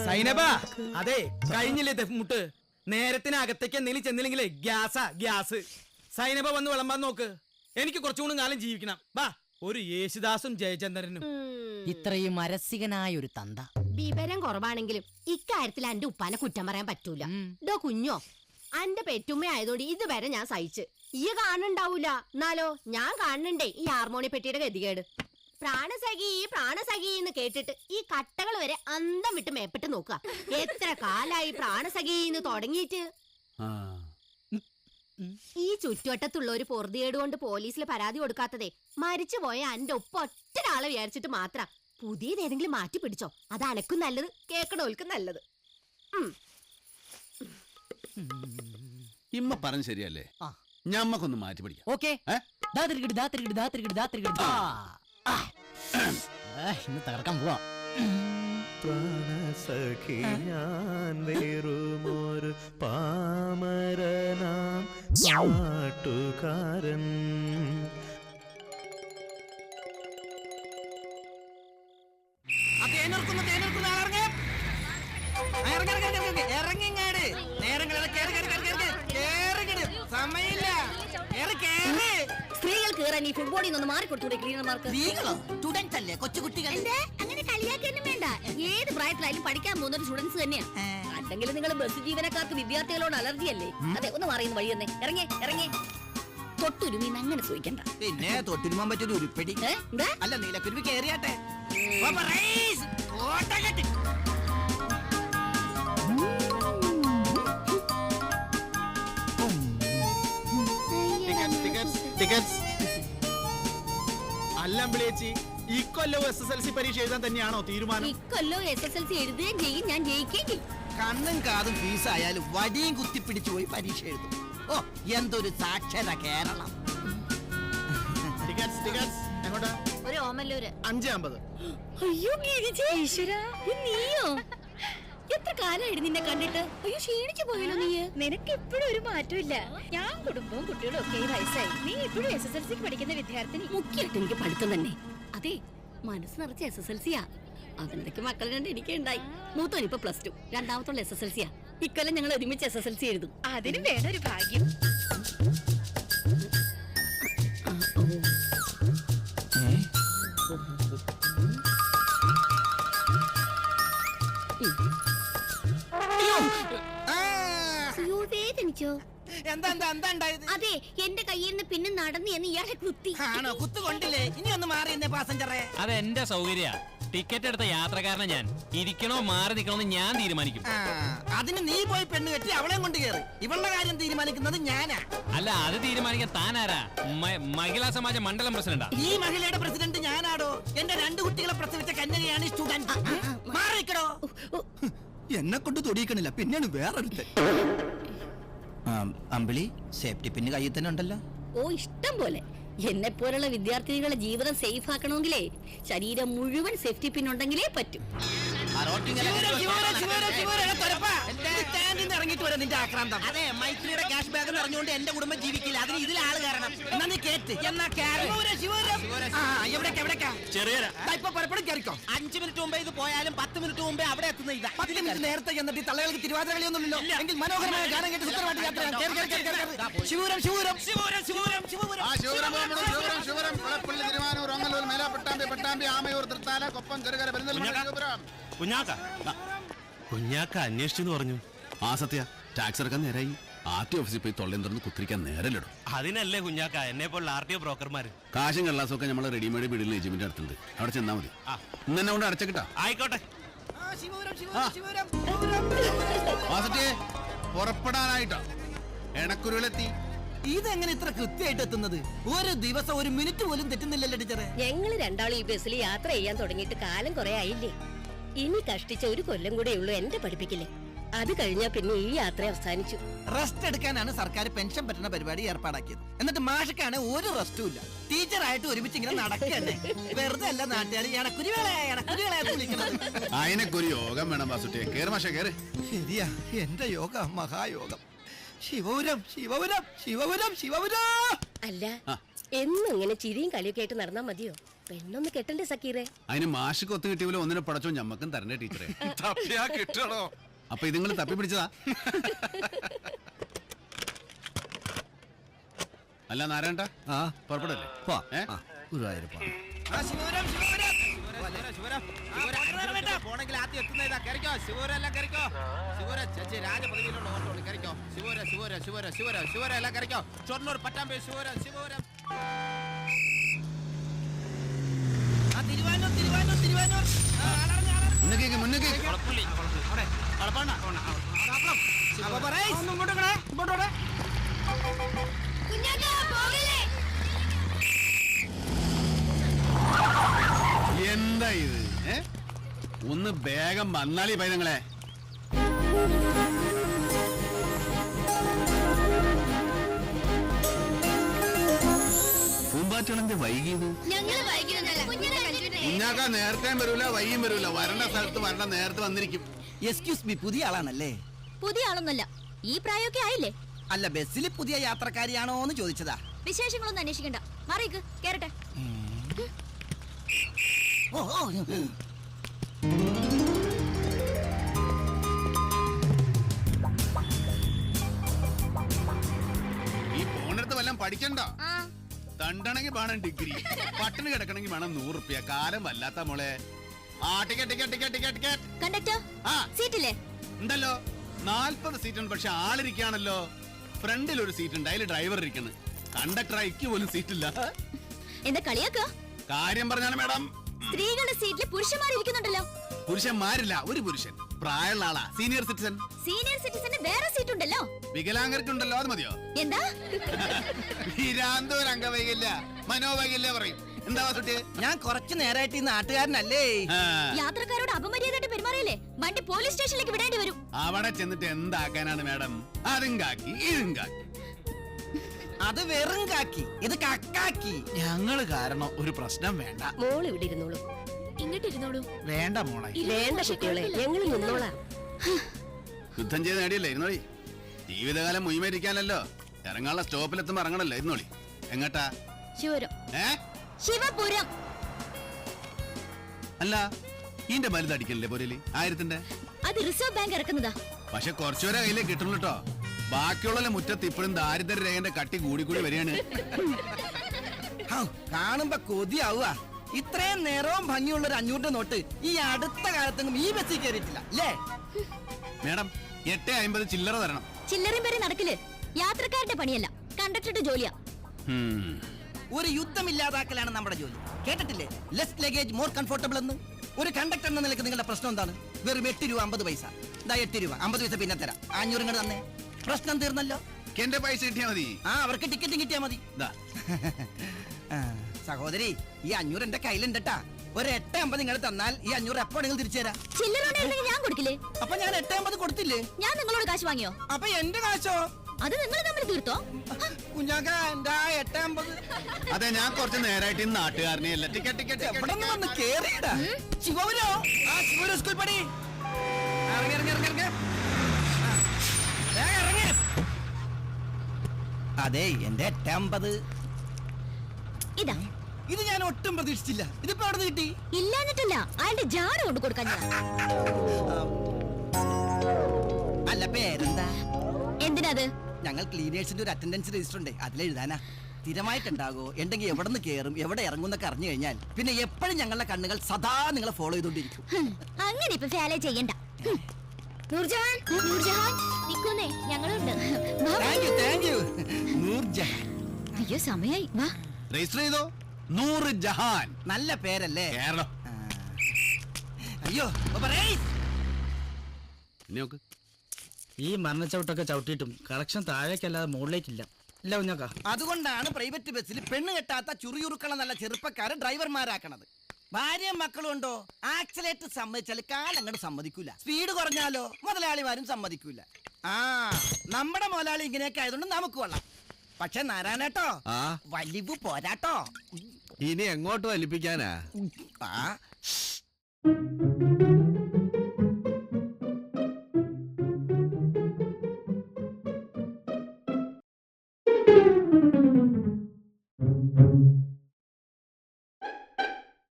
സൈനബ, അതെ കഴിഞ്ഞില്ലേ മുട്ട്. നേരത്തിനകത്തേക്ക് എന്തെങ്കിലും ചെന്നില്ലെങ്കിലേ ഗ്യാസ്. സൈനബ വന്ന് വിളമ്പാൻ നോക്ക്. എനിക്ക് കുറച്ചുകൂടി കാലം ജീവിക്കണം. ബാ, ഒരു യേശുദാസും ജയചന്ദ്രനും. ഇത്രയും അരസികനായ ഒരു തന്ത. വിവരം കുറവാണെങ്കിലും ഇക്കാര്യത്തിൽ എന്റെ ഉപ്പാനെ കുറ്റം പറയാൻ പറ്റൂല. ഇതോ കുഞ്ഞോ, എന്റെ പെറ്റുമ്മ ആയതുകൊണ്ട് ഇതുവരെ ഞാൻ സഹിച്ച്. ഈ കാണുന്നുണ്ടാവൂല, എന്നാലോ ഞാൻ കാണുന്നുണ്ടേ ഈ ഹാർമോണി പെട്ടിയുടെ ഗതികേട്. പ്രാണസഖി എന്ന് കേട്ടിട്ട് ഈ കട്ടകൾ വരെ അന്തം വിട്ട് മേപ്പിട്ട് നോക്കുക. എത്ര കാലായി പ്രാണസഖിന്ന് തുടങ്ങിയിട്ട്. ഈ ചുറ്റുവട്ടത്തുള്ള ഒരു പൊറുതിയേട് കൊണ്ട് പോലീസിൽ പരാതി കൊടുക്കാത്തതേ മരിച്ചുപോയ എന്റെ ഒപ്പം ഒറ്റൊരാളെ വിചാരിച്ചിട്ട് മാത്രം. പുതിയതേതെങ്കിലും മാറ്റി പിടിച്ചോ, അത് അനക്കും നല്ലത്, കേക്കണോൽക്കും നല്ലത്. ഇമ്മ പറഞ്ഞ ശരിയല്ലേ? ഞമ്മക്കൊന്ന് മാറ്റി പിടിക്കാം. ഓക്കെ, ഇന്ന് തകർക്കാൻ പോവാ. പ്രാണസഖി ഞാൻ വേറുമൊരു പാമരനാം പാട്ടുകാരൻ. സ്ത്രീകൾ കേറാൻ ഈ ഫുട്ബോളിൽ നിന്ന് മാറിക്കൊടുത്തൂടെ ക്ലീനർമാർക്ക്? സ്റ്റുഡൻസ് അല്ലേ, കൊച്ചുകുട്ടികൾ. അങ്ങനെ കളിയാക്കൊന്നും വേണ്ട. ഏത് പ്രായത്തിലായാലും പഠിക്കാൻ പോകുന്ന ഒരു സ്റ്റുഡൻസ് തന്നെയാ. അല്ലെങ്കിൽ നിങ്ങൾ ബസ് ജീവനക്കാർക്ക് വിദ്യാർത്ഥികളോട് അലർജി അല്ലേ? അതെ, ഒന്ന് പറയുന്ന വഴി തന്നെ. ഇറങ്ങി തൊട്ടുരുമിന്ന് അങ്ങനെ ചോദിക്കണ്ട. പിന്നെ തൊട്ടുരുമാൻ പറ്റൊരു ഉരുപ്പടി അല്ല, നീലക്കുരുവി കേറിയാട്ടെ. അല്ലമ്പിളിയേച്ചി, ഇക്കൊല്ലോ SSLC പരീക്ഷ എഴുതാൻ തന്നെയാണോ തീരുമാനം? ഇക്കൊല്ലോ SSLC എഴുതുകയും ചെയ്യും, ഞാൻ ജയിക്കുകയും ചെയ്യും. കണ്ണും കാതും ഫീസായാലും വടിയും കുത്തിപ്പിടിച്ചു പോയി പരീക്ഷ എഴുതും. ഓ, എന്തൊരു സാക്ഷര കേരളം. ഒരു ഓമല്ലൂര് 5.50. അയ്യോ നീയോ? എത്ര കാലമായിട്ട് നിന്നെ കണ്ടിട്ട്? അയ്യോ, ക്ഷീണിച്ചു പോയല്ലോ നീ. നിനക്ക് ഇപ്പോഴും ഒരു മാറ്റമില്ല. ഞാൻ കുടുംബവും കുട്ടികളും ഒക്കെ വയസ്സായി. നീ ഇപ്പോഴും SSLC പഠിക്കുന്ന വിദ്യാർത്ഥിനി. മുഖ്യമായിട്ട് എനിക്ക് പഠിത്തം തന്നെ. അതെ, മനസ്സ് നിറച്ച് SSLC. അതിനിടയ്ക്ക് മക്കൾ രണ്ട് എനിക്ക് ഉണ്ടായി. മൂത്തോൻ ഇപ്പൊ +2, രണ്ടാമത്തുള്ള SSLC. ഇക്കൊല്ലം ഞങ്ങൾ ഒരുമിച്ച് SSLC എഴുതും. അതിന് വേണൊരു ഭാഗ്യം. അതെ, എന്റെ കയ്യിൽ നിന്ന് പിന്നെ നടന്നു എന്ന് ഇയാളെ കുത്തി. ആണോ? കുത്തുകൊണ്ടില്ലേ? ഇനി ഒന്ന് മാറി എന്നെ പാസഞ്ചറെ. അത് എന്റെ സൗകര്യ. ടിക്കറ്റ് എടുത്ത യാത്രക്കാരനെ ഞാൻ ഇരിക്കണോ മാറി നിൽക്കണോ ഞാൻ തീരുമാനിക്കും. അതിന് നീ പോയി പെണ്ണ് കെട്ടി അവളെ കൊണ്ട് കയറി. ഇവളുടെ കാര്യം തീരുമാനിക്കുന്നത് ഞാനാ. അല്ല, അത് തീരുമാനിക്കാൻ താനാരാ? മഹിളാ സമാജ മണ്ഡലം പ്രസിഡന്റാ. ഈ മഹിളയുടെ പ്രസിഡന്റ് ഞാനാടോ. എന്റെ 2 കുട്ടികളെ പ്രസവിച്ച കന്യകയാണ് സ്റ്റുഡന്റ്. മാറിക്കടോ. എന്നെ കൊണ്ട് തൊടിയിക്കണില്ല, പിന്നെയാണ് വേറൊരുത്തൻ. അമ്പിളി, സേഫ്റ്റി പിന്ന് കയ്യിൽ തന്നെ ഉണ്ടല്ലോ. ഓ, ഇഷ്ടം പോലെ. എന്നെ പോലുള്ള വിദ്യാർത്ഥികളുടെ ജീവിതം സേഫ് ആക്കണമെങ്കിലേ ശരീരം മുഴുവൻ സേഫ്റ്റി പിൻ ഉണ്ടെങ്കിലേ പറ്റും. ഇറങ്ങിട്ട് വരാം നിന്റെ ആക്രാന്തം. അതെ, മൈത്രിയുടെ ക്യാഷ് ബാഗ് നിറഞ്ഞുകൊണ്ട് എന്റെ കുടുംബം ജീവിക്കില്ല. അതിന് ഇതിൽ ആള് കയറണം. എന്നാ നീ കേട്ട്. എന്നാ ഇപ്പൊ പുറപ്പെടും കയറിക്കോ. 5 മിനിറ്റ് മുമ്പേ ഇത് പോയാലും 10 മിനിറ്റ് മുമ്പേ അവിടെ എത്തുന്ന ഇതാ. 10 മിനിറ്റ് നേരത്തെ എന്നിട്ട് ഈ തള്ളകൾക്ക് തിരുവാതിര കളിയൊന്നുമില്ലല്ലോ. എങ്കിൽ മനോഹരമായ ഗാനം കേട്ട് സുഖമായിട്ട് യാത്ര. ശിവൂരം ശിവൂരം ശിവൂരം ശിവൂരം ശിവൂരം കുഞ്ഞാക്ക അന്വേഷിച്ചെന്ന് പറഞ്ഞു. ആ സത്യ, ടാക്സ് ഇറക്കാൻ നേരായി. RTO ഓഫീസിൽ പോയി തൊള്ളയും തുറന്ന് കുത്തിരിക്കാൻ നേരല്ലോ. അതിനല്ലേ കുഞ്ഞാക്ക എന്നെ പോലുള്ള RTO ബ്രോക്കർമാര്. കാശും കള്ളാസൊക്കെ നമ്മളെ റെഡിമെയ്ഡ് വീടിൽ ഏജന്റിന്റെ അടുത്തുണ്ട്. അവിടെ ചെന്നാ മതി. ഇന്നെ കൊണ്ട് അടച്ചിട്ടാ. ആയിക്കോട്ടെ. പുറപ്പെടാനായിട്ടാ എണക്കുരുവിലെത്തി. ഇതെങ്ങനെ ഇത്ര കൃത്യമായിട്ട് എത്തുന്നത്? ഒരു ദിവസം 1 മിനിറ്റ് പോലും തെറ്റുന്നില്ലല്ലോ ടീച്ചറെ. ഞങ്ങള് രണ്ടാളും ഈ ബസ്സിൽ യാത്ര ചെയ്യാൻ തുടങ്ങിയിട്ട് കാലം കുറെ ആയില്ലേ. ഇനി കഷ്ടിച്ച 1 കൊല്ലം കൂടെ ഉള്ളൂ എന്റെ പഠിപ്പിക്കില്ലേ. അത് കഴിഞ്ഞാ പിന്നെ ഈ യാത്ര അവസാനിച്ചു. റെസ്റ്റ് എടുക്കാനാണ് സർക്കാർ പെൻഷൻ പറ്റുന്ന പരിപാടി ഏർപ്പാടാക്കിയത്. എന്നിട്ട് മാഷക്കാണ് ഒരു റെസ്റ്റും ഇല്ല. ടീച്ചറായിട്ട് ഒരുമിച്ച് ഇങ്ങനെ നടക്കണ്ടേ. വെറുതെ അല്ല നാട്ടുകാർ വിളിക്കുന്നത്. അതിനൊക്കെ യോഗം വേണം വാസുട്ടിയെ. കേറ് മാഷ കേറ്. ശരിയാ, എന്റെ യോഗം മഹായോഗം. ശിവപുരം ശിവപുരം ശിവപുരം ശിവപുരം. അല്ല, എന്നും ഇങ്ങനെ ചിരിയും കളിയൊക്കെ ആയിട്ട് നടന്നാ മതിയോ? പെണ്ണൊന്ന് കെട്ടണ്ടേ സക്കീറെ? അതിന് മാഷിക്ക് ഒത്തു കിട്ടിയ പോലെ ഒന്നിനെ പടച്ചോ ഞമ്മക്കും തരണ്ടേ ടീച്ചറെ. തപ്പിയാ കിട്ടണോ? അപ്പൊ ഇത് നിങ്ങൾ തപ്പി പിടിച്ചതാ? അല്ല നാരായണ പുറപ്പെടല്ലേ? പോണെങ്കിൽ ആദ്യം എത്തുന്നതാ. കയറിക്കോ ശിവരെല്ലാം കയറിക്കോ. ചേച്ചി രാജപദവിയിലുള്ള ഓർത്തോളി കയറിക്കോ. ശിവര എല്ലാം കയറിക്കോ. ഷൊർണൂർ പട്ടാമ്പി ശിവരം. തിരുവാനൂർ. മുന്നേക്ക് എന്താ ഇത്? ഒന്ന് വേഗം വന്നാലി പൈതങ്ങളെ. പൂമ്പാറ്റണെന്ത് വൈകിയത്? കുഞ്ഞാക്ക നേരത്തെ വരൂല, വൈകിയും വരൂല. വരേണ്ട സ്ഥലത്ത് വരേണ്ട നേരത്തെ വന്നിരിക്കും. എക്സ്ക്യൂസ് മീ, പുതിയ ആളാണല്ലേ? പുതിയ ആളൊന്നല്ല, ഈ പ്രായമൊക്കെ ആയില്ലേ? അല്ല, ബസ്സിൽ പുതിയ യാത്രക്കാരിയാണോ എന്ന് ചോദിച്ചതാ. വിശേഷങ്ങളൊന്നും അന്വേഷിക്കണ്ട, മാറിക്ക് കേറട്ടെ. ഈ പോണടുത്ത് വല്ലതും പഠിക്കണ്ട. തണ്ടണെങ്കിൽ വേണം ഡിഗ്രി, പട്ടിണി കിടക്കണമെങ്കിൽ വേണം 100 റുപ്യ. കാലം വല്ലാത്ത മോളെ. ടിക്കറ്റ് കണ്ടക്ടർ, സീറ്റില്ലേ? ഉണ്ടല്ലോ, 40 സീറ്റുണ്ട്. പക്ഷെ ആളിരിക്കാണല്ലോ. ഫ്രണ്ടിൽ ഒരു സീറ്റ് ഉണ്ട്, അതിൽ ഡ്രൈവർ ഇരിക്കുന്നു. കണ്ടക്ടർ അയക്ക് പോലും സീറ്റില്ല. എന്താ കളിയാക്ക? കാര്യം പറഞ്ഞാണ് മാഡം. സ്ത്രീകളുടെ സീറ്റിൽ പുരുഷന്മാർ ഇരിക്കുന്നുണ്ടല്ലോ. പുരുഷന്മാരില്ല, ഒരു പുരുഷൻ. പ്രായമുള്ള ആളാ, സീനിയർ സിറ്റിസൺ. സീനിയർ സിറ്റിസന് വേറെ സീറ്റ് ഉണ്ടല്ലോ. വികലാംഗർക്കുണ്ടല്ലോ, അത് മതിയോ? എന്താ? വീരാന്തോർ അംഗവൈകല്യ, മനോവൈകല്യ പറയും. എന്താ സുട്ടി? ഞാൻ കുറച്ചു നേരമായിട്ട് ഈ നാട്ടുകാരനല്ലേ. യാത്രക്കാരോട് അപമര്യാദയായിട്ട് പെരുമാറിയല്ലേ വണ്ടി പോലീസ് സ്റ്റേഷനിലേക്ക് വിടേണ്ടി വരും. അവിടെ ചെന്നിട്ട് എന്താക്കാനാണ് മാഡം? അതും കാക്കി ഇതും കാക്കി. അത് വെറും കാക്കി, ഇത് കക്കാക്കി. ഞങ്ങള് കാരണം ഒരു പ്രശ്നം വേണ്ട. മോള് ഇവിടെ ഇരുന്നോളൂ. ഇങ്ങോട്ട് ഇരുന്നോളൂ. വേണ്ട മോളെ. വേണ്ട കുട്ടികളെ, ഞങ്ങൾ നിന്നോളാം. യുദ്ധം ചെയ്ത് നേടിയല്ലേ ഇരുന്നോളി. ജീവിതകാലം മുയിമേരിക്കാനല്ലോ. ഇറങ്ങാനുള്ള സ്റ്റോപ്പിലെത്തുമ്പോ ഇറങ്ങണല്ലോ. ഇരുന്നോളി. എങ്ങട്ടാ? ശിവപുരം. ഏ, ശിവപുരം. അല്ല, ഇതിന്റെ മരുന്ന് അടിക്കണില്ലേ പോരേലി? 1000-ന്റെ. അത് റിസർവ് ബാങ്ക് ഇറക്കുന്നതാ. പക്ഷെ കുറച്ചുപേരെ കയ്യിലേ കിട്ടുള്ളൂ കേട്ടോ. ബാക്കിയുള്ള മുറ്റത്ത് ഇപ്പോഴും ദാരിദ്ര്യ രേഖന്റെ കട്ടി കൂടി വരികയാണ്. കാണുമ്പോ കൊതിയാവുക. ഇത്രയും നേരവും ഭംഗിയുള്ള ഒരു 500 നോട്ട് ഈ അടുത്ത കാലത്തെങ്കിലും ഈ ബസ്സിൽ കയറിയിട്ടില്ല അല്ലേ മേഡം? 8.50 ചില്ലറ തരണം. ചില്ലറയും പേരെ നടക്കില്. യാത്രക്കാരുടെ പണിയല്ല, കണ്ടക്ടറുടെ ജോലിയാ. ഒരു യുദ്ധമില്ലാതാക്കലാണ് നമ്മുടെ ജോലി. കേട്ടിട്ടില്ലേ, ലെസ് ലഗേജ് മോർ കംഫർട്ടബിൾ എന്ന്? ഒരു കണ്ടക്ടർ എന്ന നിലക്ക് നിങ്ങളുടെ പ്രശ്നം എന്താണ്? വെറും 8 രൂപ 50 പൈസ. ഇതാ 8 രൂപ 50 പൈസ പിന്നെ തരാം. 500 ഇങ്ങോട്ട് തന്നെ. പ്രശ്നം തീർന്നല്ലോ. എന്റെ പൈസ കിട്ടിയാ മതി. അവർക്ക് ടിക്കറ്റും കിട്ടിയാ മതി. സഹോദരി, ഈ 500 എന്റെ കയ്യിലുണ്ടട്ടാ. ഒരു 8.50 നിങ്ങൾ തന്നാൽ ഈ 500 എപ്പോ നിങ്ങൾ തിരിച്ചു തരാം. ചില്ലറ ഞാൻ കൊടുക്കില്ലേ? അപ്പൊ ഞാൻ 8.50 കൊടുത്തില്ലേ? ഞാൻ നിങ്ങളോട് കാശ് വാങ്ങിയോ? അപ്പൊ എന്റെ കാശോ? അത് നിങ്ങൾ തമ്മിൽ തീർത്തോ? കുഞ്ഞാക്ക, എന്റെ 8.50. അതെ, ഞാൻ കുറച്ച് നേരായിട്ട് നാട്ടുകാരനെ അല്ല. ടിക്കറ്റ് എവിടെ നിന്ന് വന്ന് കേറിയടാ? ശിവപുരോ? ആ ശിവപുരം സ്കൂൾ പടി. ഇറങ്ങി. അതെ, എന്റെ 8.50. ഇതാ. ഇത് ഞാൻ ഒട്ടും പ്രതീക്ഷിച്ചില്ല. ഇതിപ്പോ എവിടെ കിട്ടി? ഇല്ലാഞ്ഞിട്ടില്ല, അയാളുടെ ജാട കൊണ്ട് കൊടുക്കാൻ ഞാൻ. അല്ല, പേരെന്താ? എന്തിനാത്? ഞങ്ങൾ ക്ലീനേഴ്സിന്റെ ഒരു അറ്റൻഡൻസ് രജിസ്റ്റർ ഉണ്ട്, അതിലെഴുതാനാ. സ്ഥിരമായിട്ടുണ്ടാകോ, ഉണ്ടെങ്കിൽ എവിടെ നിന്ന് കയറും എവിടെ ഇറങ്ങുന്നൊക്കെ അറിഞ്ഞു കഴിഞ്ഞാൽ പിന്നെ എപ്പോഴും ഞങ്ങളുടെ കണ്ണുകൾ സദാ നിങ്ങളെ ഫോളോ ചെയ്തോണ്ടിരിക്കും. അങ്ങനെ ഇപ്പൊ ഫാലേ ചെയ്യണ്ട. നൂർജഹാൻ, നിക്കുന്നേ, ഞങ്ങളുണ്ട്. Thank you Noorjahan. അയ്യോ, സമയായി, വാ. രജിസ്റ്റർ ചെയ്തോ? നൂർജഹാൻ. നല്ല പേരല്ലേ? കേരളം. അയ്യോ, നോക്ക്. ഈ മരണച്ചവിട്ടൊക്കെ ചവിട്ടിയിട്ടും കളക്ഷൻ താഴേക്കല്ലാതെ മുകളിലേക്കില്ല. ഇല്ല കുഞ്ഞാക്ക. അതുകൊണ്ടാണ് പ്രൈവറ്റ് ബസ്സിൽ പെണ്ണ് കെട്ടാത്ത ചുറിയുറുക്കള നല്ല ചെറുപ്പക്കാരെ ഡ്രൈവർമാരാക്കണത്. ഭാര്യയും മക്കളും ഉണ്ടോ? ആക്സിലേറ്റർ സമ്മതിച്ചാൽ കാലങ്ങോട്ട് സമ്മതിക്കൂല. സ്പീഡ് കുറഞ്ഞാലോ മുതലാളിമാരും സമ്മതിക്കൂല. നമ്മുടെ മുതലാളി ഇങ്ങനെയൊക്കെ ആയതുകൊണ്ട് നമുക്ക് കൊള്ളാം. പക്ഷെ നാരായണേട്ടോ, വലിവ് പോരാട്ടോ. ഇനി എങ്ങോട്ട് വലിപ്പിക്കാനാ? ആ